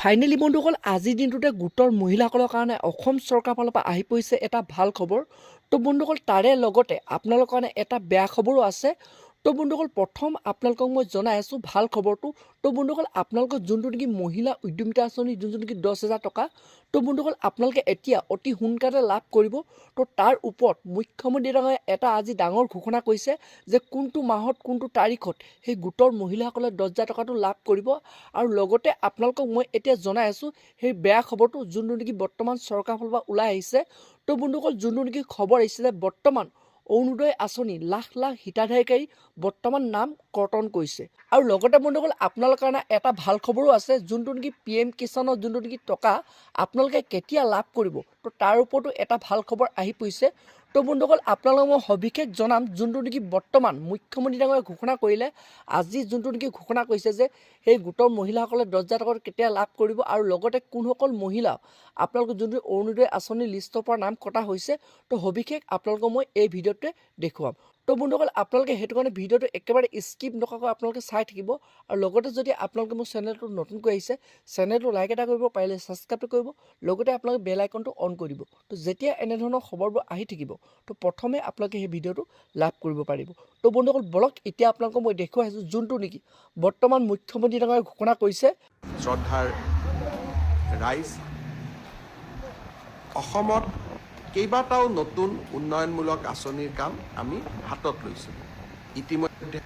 Finally বন্ধুসকল আজিৰ দিনটোতে গোটৰ মহিলাসকলৰ কাৰণে অসম চৰকাৰৰ ফালৰ পৰা আহি পৰিছে এটা ভাল খবৰ। তো বন্ধুসকল তাৰে লগতে আপোনালোকৰ কাৰণে এটা বেয়া খবৰো আছে। তো বন্ধুসকল প্ৰথম আপোনালোকক মই জনাই আছোঁ ভাল খবৰটো। তো বন্ধুসকল আপোনালোকৰ যোনটো নেকি মহিলা উদ্যমিতা আঁচনি যোনটো নেকি 10,000 টকা, তো বন্ধুসকল আপোনালোকে এতিয়া অতি সোনকালে লাভ কৰিব। তো তাৰ ওপৰত মুখ্যমন্ত্ৰী ডাঙৰীয়াই এটা আজি ডাঙৰ ঘোষণা কৰিছে যে কোনটো মাহত কোনটো তাৰিখত সেই গোটৰ মহিলাসকলে 10,000 টকাটো লাভ কৰিব। আৰু লগতে আপোনালোকক মই এতিয়া জনাই আছোঁ সেই বেয়া খবৰটো যোনটো নেকি বৰ্তমান চৰকাৰৰ ফালৰ পৰা ওলাই আহিছে। তো বন্ধুসকল যোনটো নেকি খবৰ আহিছে যে বৰ্তমান অৰুণোদয় আঁচনি লাখ লাখ হিতাধিকাৰী বৰ্তমান নাম কৰ্তন কৰিছে। আৰু লগতে বন্ধুসকল আপোনালোকৰ কাৰণে এটা ভাল খবৰো আছে, যোনটো নেকি PM কিষাণৰ যোনটো নেকি টকা আপোনালোকে কেতিয়া লাভ কৰিব, তো তাৰ ওপৰতো এটা ভাল খবৰ আহি পৰিছে। তো বন্ধুসকল আপোনালোকক মই সবিশেষ জনাম যোনটো নেকি বৰ্তমান মুখ্যমন্ত্ৰী ডাঙৰীয়াই ঘোষণা কৰিলে। আজি যোনটো নেকি ঘোষণা কৰিছে যে সেই গোটৰ মহিলাসকলে 10,000 টকা কেতিয়া লাভ কৰিব আৰু লগতে কোনসকল মহিলা আপোনালোকৰ যোনটো অৰুণোদয় আঁচনিৰ লিষ্টৰ পৰা নাম কটা হৈছে, তো সবিশেষ আপোনালোকক মই এই ভিডিঅ'টোতে দেখুৱাম। তো বন্ধুসকল আপোনালোকে সেইটো কাৰণে ভিডিঅ'টো একেবাৰে স্কিপ নকৰাকৈ আপোনালোকে চাই থাকিব। আৰু লগতে যদি আপোনালোকে মোৰ চেনেলটো নতুনকৈ আহিছে, চেনেলটো লাইক এটা কৰিব, পাৰিলে ছাবস্ক্ৰাইব কৰিব, লগতে আপোনালোকে বেল আইকনটো অন কৰি দিব। তো যেতিয়া এনেধৰণৰ খবৰবোৰ আহি থাকিব, তো প্ৰথমে আপোনালোকে সেই ভিডিঅ'টো লাভ কৰিব পাৰিব। তো বন্ধুসকল বলক এতিয়া আপোনালোকক মই দেখুৱাই আছোঁ যোনটো নেকি বৰ্তমান মুখ্যমন্ত্ৰী ডাঙৰীয়াই ঘোষণা কৰিছে। শ্ৰদ্ধাৰ ৰাইজ, অসমত কেইবাটাও নতুন উন্নয়নমূলক আঁচনিৰ কাম আমি হাতত লৈছোঁ। ইতিমধ্যে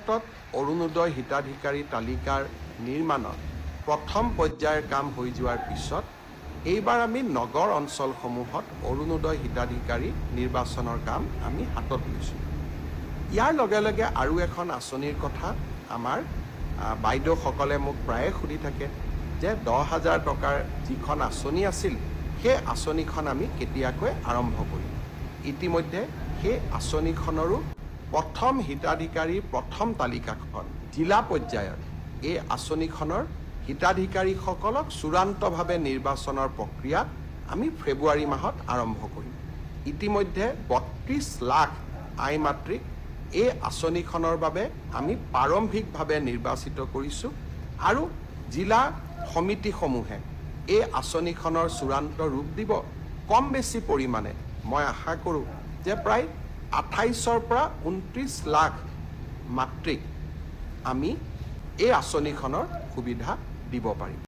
অৰুণোদয় হিতাধিকাৰী তালিকাৰ নিৰ্মাণত প্ৰথম পৰ্যায়ৰ কাম হৈ যোৱাৰ পিছত এইবাৰ আমি নগৰ অঞ্চলসমূহত অৰুণোদয় হিতাধিকাৰী নিৰ্বাচনৰ কাম আমি হাতত লৈছোঁ। ইয়াৰ লগে লগে আৰু এখন আঁচনিৰ কথা আমাৰ বাইদেউসকলে মোক প্ৰায়ে সুধি থাকে যে 10,000 টকাৰ যিখন আঁচনি আছিল সেই আঁচনিখন আমি কেতিয়াকৈ আৰম্ভ কৰিম। ইতিমধ্যে সেই আঁচনিখনৰো প্ৰথম হিতাধিকাৰীৰ প্ৰথম তালিকাখন জিলা পৰ্যায়ত এই আঁচনিখনৰ হিতাধিকাৰীসকলক চূড়ান্তভাৱে নিৰ্বাচনৰ প্ৰক্ৰিয়া আমি ফেব্ৰুৱাৰী মাহত আৰম্ভ কৰিম। ইতিমধ্যে 32 লাখ আই মাতৃক এই আঁচনিখনৰ বাবে আমি প্ৰাৰম্ভিকভাৱে নিৰ্বাচিত কৰিছোঁ আৰু জিলা সমিতিসমূহে এই আঁচনিখনৰ চূড়ান্ত ৰূপ দিব। কম বেছি পৰিমাণে মই আশা কৰোঁ যে প্ৰায় 28ৰ পৰা 29 লাখ মাতৃক আমি এই আঁচনিখনৰ সুবিধা দিব পাৰিম।